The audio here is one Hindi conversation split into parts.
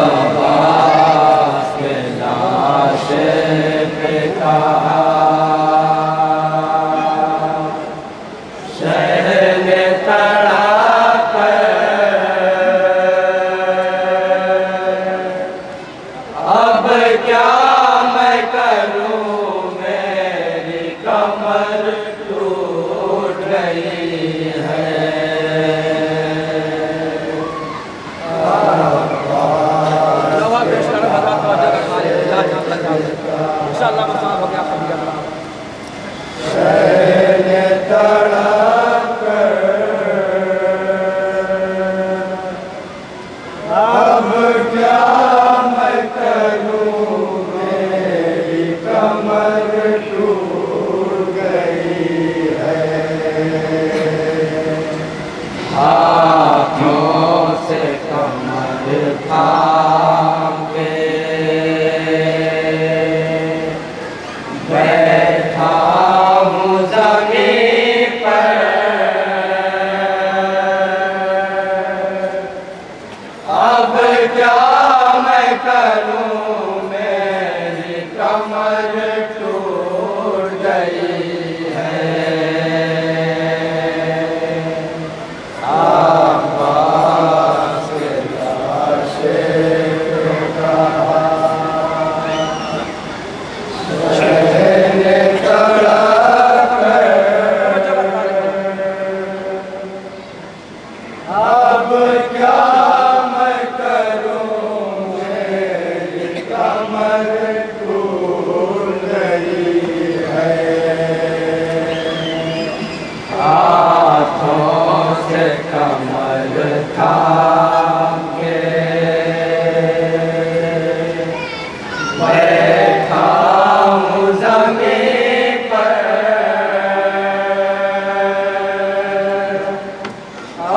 आवाज़ के लाशे पे कहा शहर में तड़प अब क्या मैं करूं मेरी कमर टूट गई है। अब क्या मैं करूं मेरी कमर टूट गई है। हाथों से कमर थाम के बैठा हूँ ज़मीन पर अब क्या मैं करूं मेरी कमर टूट गई है। आवाज़ के लाशे पे कहा शहर ने तड़प अब क्या मैं करूं मेरी कमर टूट गई है। हाथों से कमर थाम के बैठा हूँ ज़मीन पर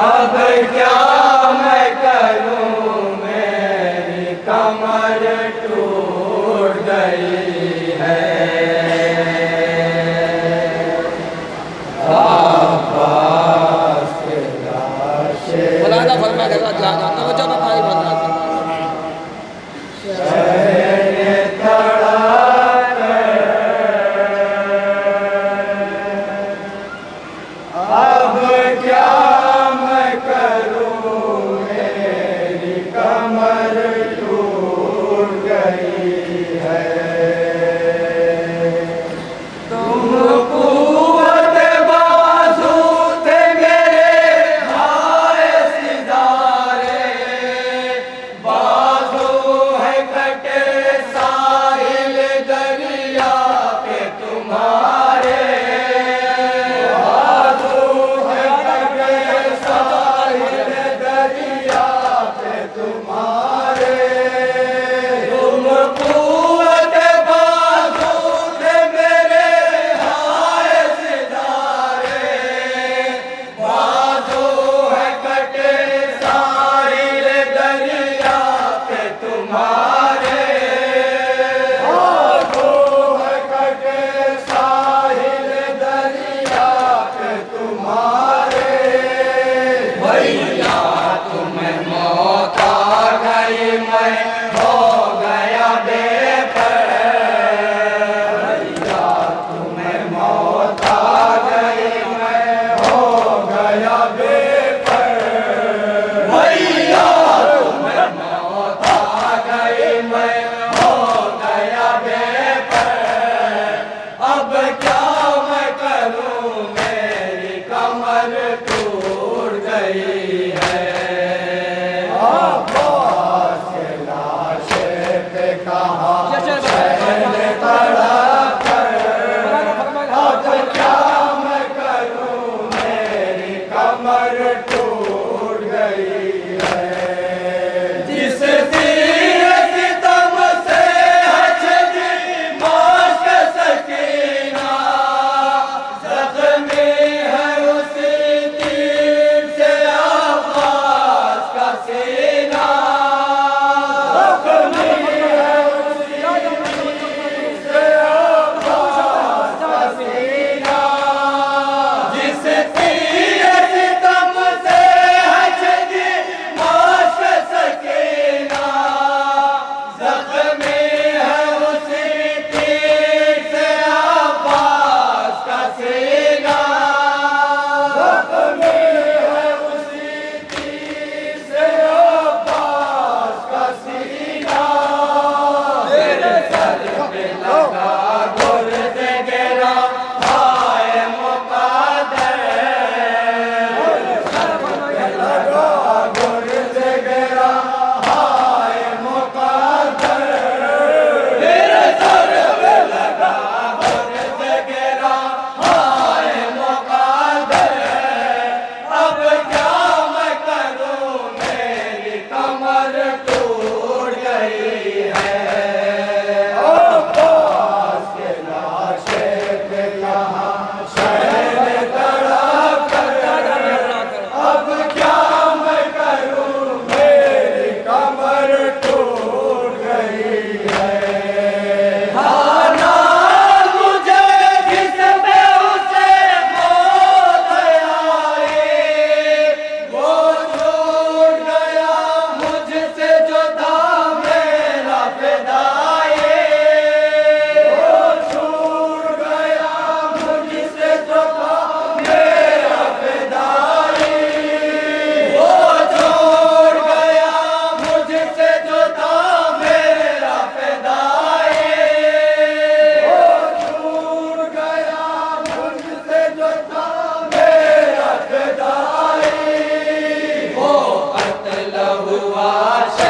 अब क्या मैं करूं मेरी कमर टूट गई है। आवाज़ के लाशे फलाना फरमा करना चाहता तो बच्चा बताइए फलाना शहर ने तड़प अब क्या मैं करूं मेरी कमर टूट गई है। तुम कुव्वत बाज़ू थे मेरे हाय सितारे बाज़ू है कटे साहिल दरिया पे तुम्हारे बाज़ू है कटे साहिल दरिया पे तुम्हारे। तुम कुव्वत बाज़ू थे मेरे हाय सितारे बाज़ू है कटे साहिल दरिया पे तुम्हारे बाज़ू है कटे साहिल दरिया पे तुम्हारे। भैया तुम्हें मौत आ गई मैं हो गया बेपर। भैया तुम्हें मौत आ गई मैं हो गया बेपर। भैया तुम्हें मौत आ गई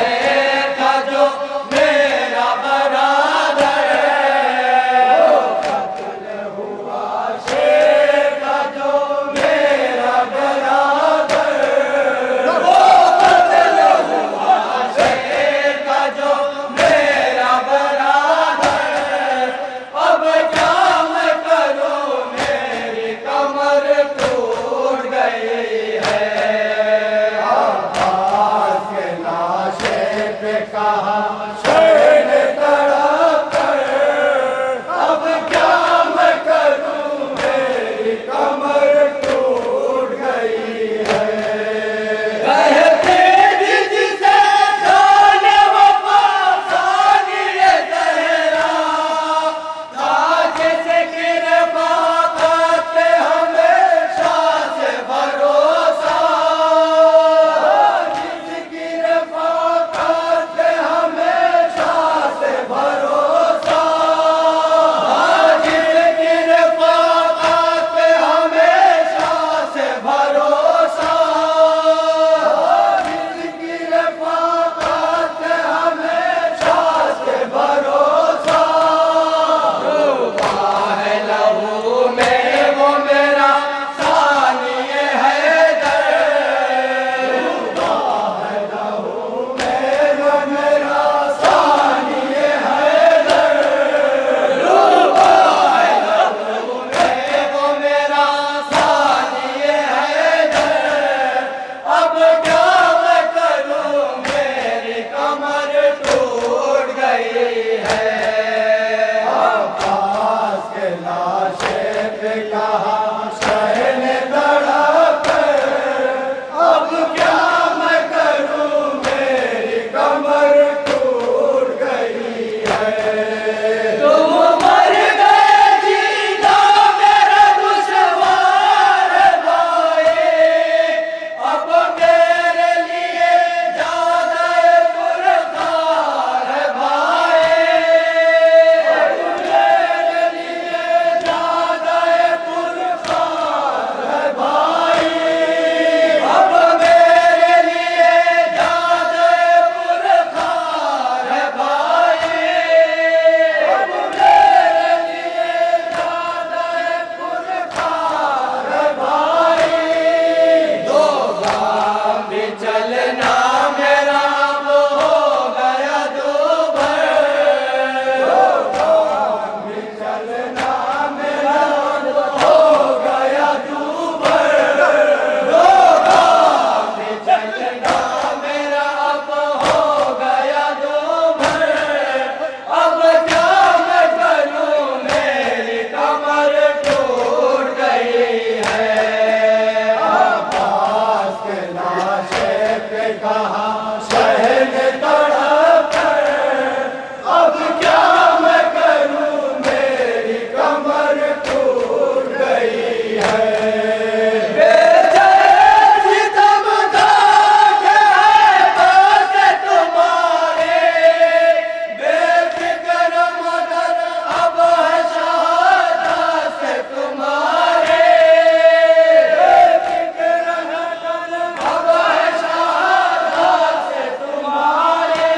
शेख जो मेरा बराबर, कत्ल हुआ शेख जो मेरा बराबर, कत्ल हुआ शेख जो मेरा बराबर। अब क्या मैं करूं, मेरी कमर टूट गई है। आवाज़ के लाशे पे कहा शरण तड़प कर, अब क्या मैं करूं, मेरी कमर टूट गई है। कहते जिसे जाने वफा सानिए ज़हरा, ताज से किरफ़ाक़त हमेशा से भरोसा, जिसकी रफ़ाक़त हमेशा से भरोसा, जिसकी रफ़ाक़त हमेशा से भरोसा, जिसकी रफ़ाक़त हमेशा से भरोसा। डूबा है लहू में वो मेरा सानिए हैदर, डूबा है लहू में वो मेरा सानिए हैदर, डूबा है लहू में वो मेरा सानिए हैदर। अब क्या मैं करूं, मेरी कमर टूट गई है। आवाज़ के लाशे पे कहा शरण तड़प कर, अब क्या मैं करूं, मेरी कमर टूट गई है। तुम मर गए जीना मेरा दुश्वार भाई, अब मेरे लिए ज़्यादा पुरखार भाई, अब मेरे लिए ज़्यादा पुरखार भाई, अब मेरे लिए ज़्यादा पुरखार भाई, अब मेरे लिए ज़्यादा पुरखार भाई। दो गाम भी चलना मेरा वो हो गया दूभर, दो गाम भी चलना मेरा वो हो गया दूभर, दो गाम भी चलना मेरा अब हो गया दूभर। अब क्या मैं करूं, मेरी कमर टूट गई है। आवाज़ के लाशे पे कहा शहन तड़प कर, अब क्या मैं करूं, मेरी कमर टूट गई है। बेचैन सितम दाग है बस तुम्हारे, बेफिक्र मगर अब है शहादत से तुम्हारे, बेफिक्र मगर अब है शहादत से तुम्हारे,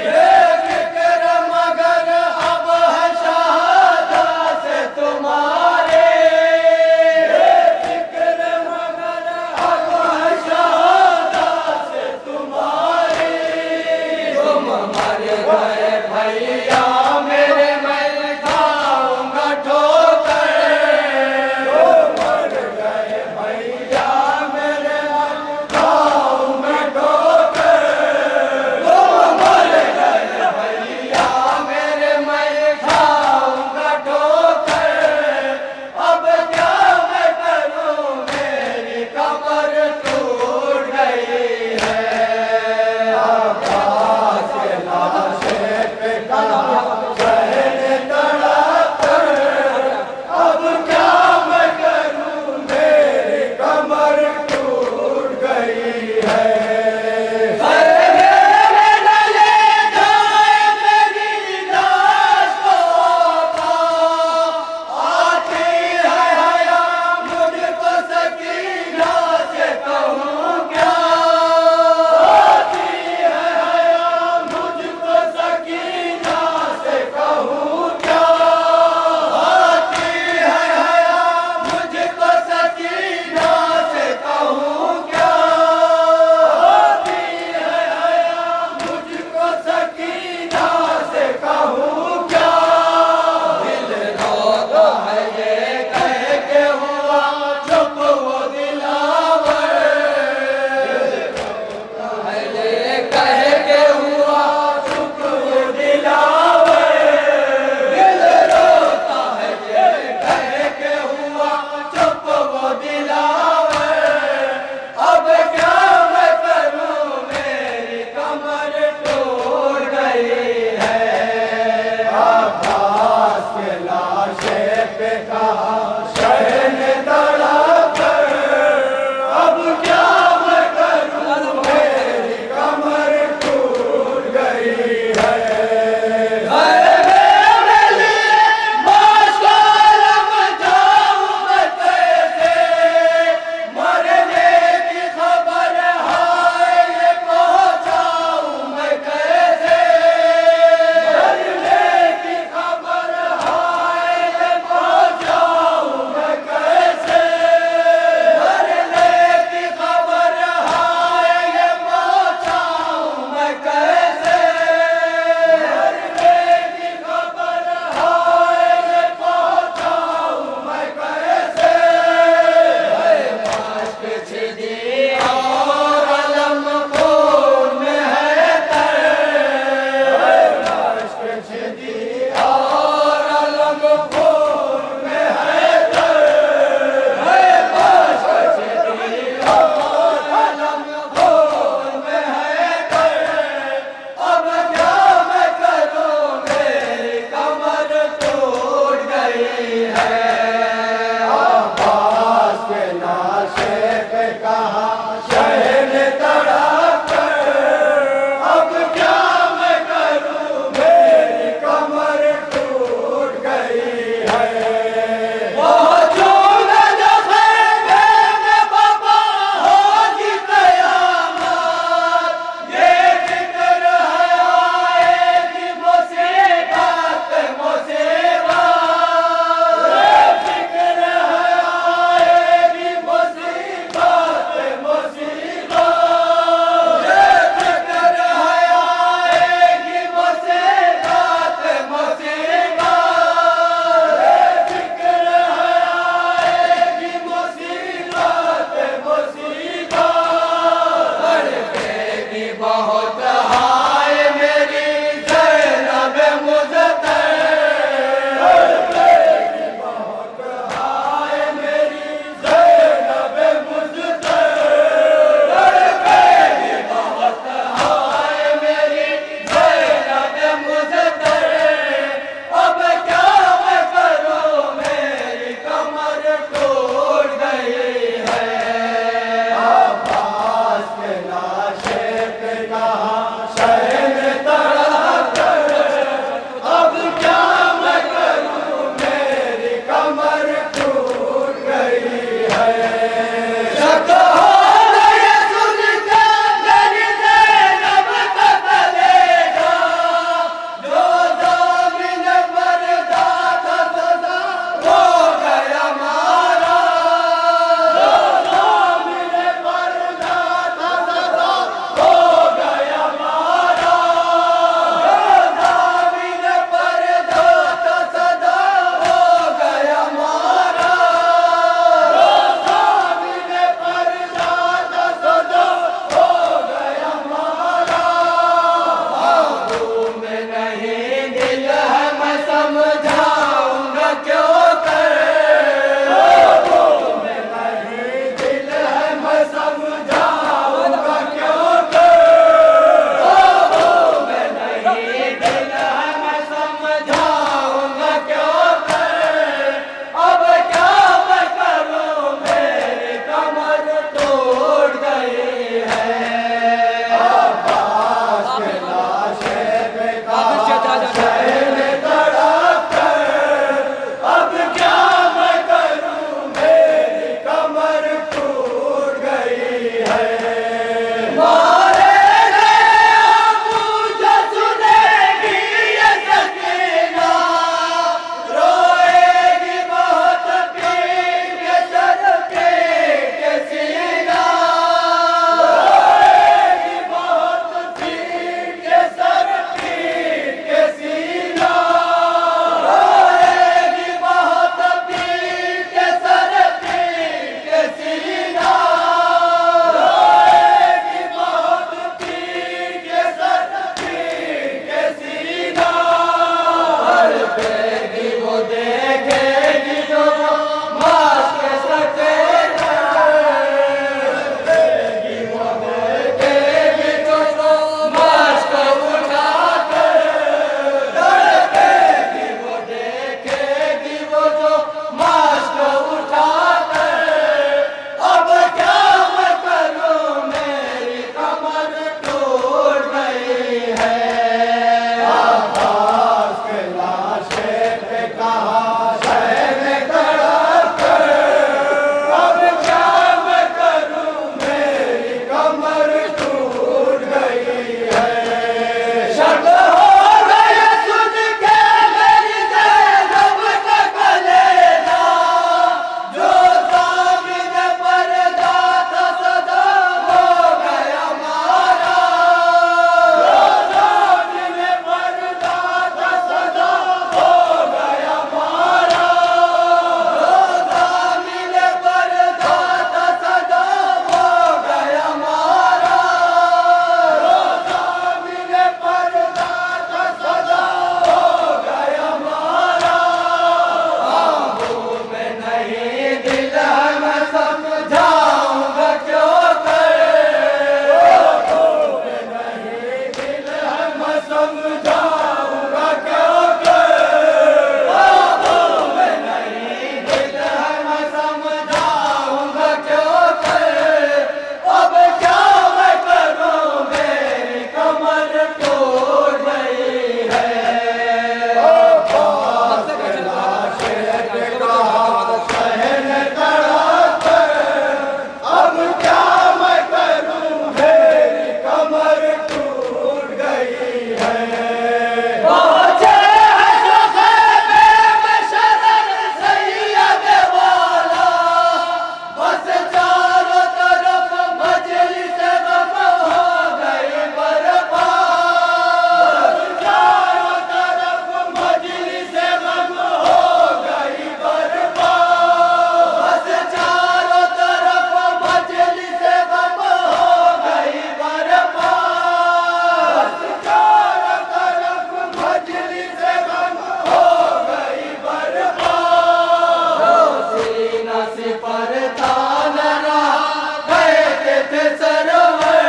बेफिक्र मगर अब है शहादत से तुम्हारे, बेफिक्र मगर अब है शहादत से तुम्हारे। तुम मर गए भैया मेरे, मैं खाऊंगा ठोकर, तुम मर गए भैया मेरे, मैं खाऊंगा ठोकर, तुम मर गए भैया मेरे, मैं खाऊंगा ठोकर। अब क्या मैं करूं, मेरी कमर टूट गई है। आवाज़ के लाशे पे कहा समझाऊंगा क्या कर, बाबू में नहीं दिल है मैं समझाऊंगा क्या कर, अब क्या मैं करूं मेरी कमर टूट गई है। सहन कड़ा कर, अब क्या मैं करूं मेरी कमर टूट गई है। पहुंचे हैं सुखैबे में शरण सैयद वाला, बस चारों तरफ मजलिस गम हो गई बर्बाद, चारों तरफ मजलिस गम हो गई बर्बाद, बस चारों तरफ मजलिस गम हो गई बर्बाद, चारों तरफ मजलिस गम हो गई बर्बाद। सीना से पर तान रहा कहते थे सरवर,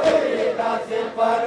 सीना से पर